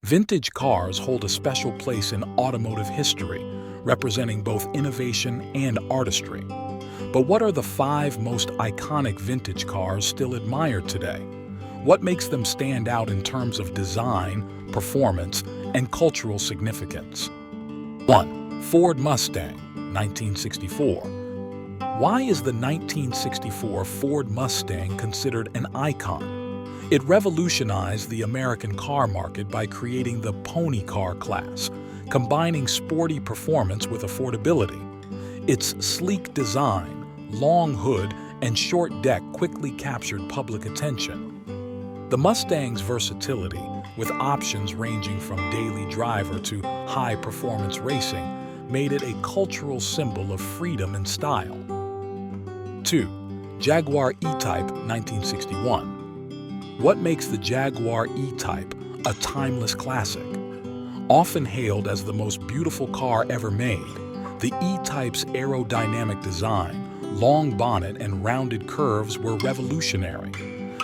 Vintage cars hold a special place in automotive history, representing both innovation and artistry. But what are the 5 most iconic vintage cars still admired today? What makes them stand out in terms of design, performance, and cultural significance? 1. Ford Mustang, 1964. Why is the 1964 Ford Mustang considered an icon? It revolutionized the American car market by creating the pony car class, combining sporty performance with affordability. Its sleek design, long hood, and short deck quickly captured public attention. The Mustang's versatility, with options ranging from daily driver to high-performance racing, made it a cultural symbol of freedom and style. 2. Jaguar E-Type, 1961. What makes the Jaguar E-Type a timeless classic? Often hailed as the most beautiful car ever made, the E-Type's aerodynamic design, long bonnet, and rounded curves were revolutionary.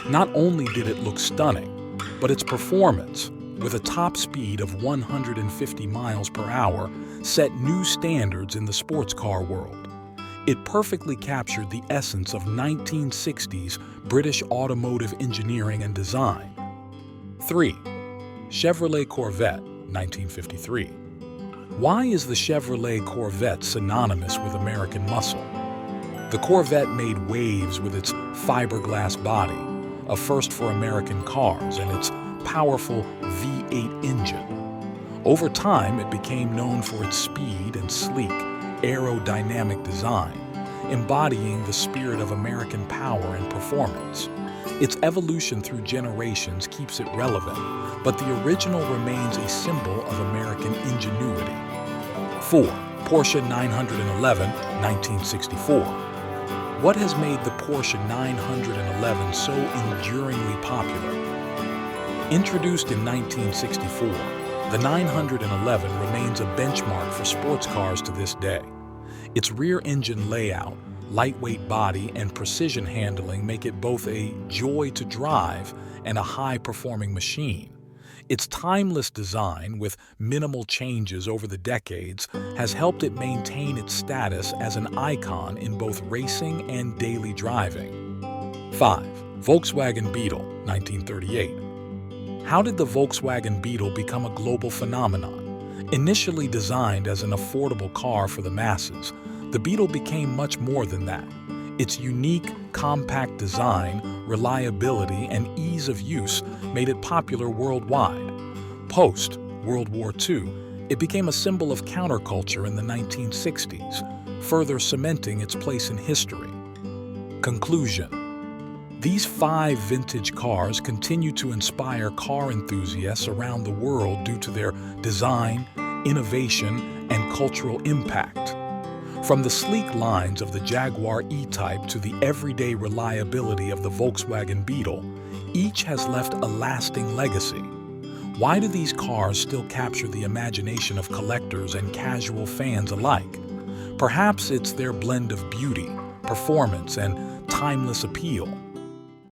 Not only did it look stunning, but its performance, with a top speed of 150 miles per hour, set new standards in the sports car world. It perfectly captured the essence of 1960s British automotive engineering and design. 3. Chevrolet Corvette, 1953. Why is the Chevrolet Corvette synonymous with American muscle? The Corvette made waves with its fiberglass body, a first for American cars, and its powerful V8 engine. Over time, it became known for its speed and sleek, aerodynamic design, embodying the spirit of American power and performance. Its evolution through generations keeps it relevant, but the original remains a symbol of American ingenuity. 4. Porsche 911, 1964. What has made the Porsche 911 so enduringly popular? Introduced in 1964, the 911 remains a benchmark for sports cars to this day. Its rear-engine layout, lightweight body, and precision handling make it both a joy to drive and a high-performing machine. Its timeless design, with minimal changes over the decades, has helped it maintain its status as an icon in both racing and daily driving. 5. Volkswagen Beetle, 1938. How did the Volkswagen Beetle become a global phenomenon? Initially designed as an affordable car for the masses, the Beetle became much more than that. Its unique, compact design, reliability, and ease of use made it popular worldwide. Post-World War II, it became a symbol of counterculture in the 1960s, further cementing its place in history. Conclusion. These 5 vintage cars continue to inspire car enthusiasts around the world due to their design, innovation, and cultural impact. From the sleek lines of the Jaguar E-Type to the everyday reliability of the Volkswagen Beetle, each has left a lasting legacy. Why do these cars still capture the imagination of collectors and casual fans alike? Perhaps it's their blend of beauty, performance, and timeless appeal.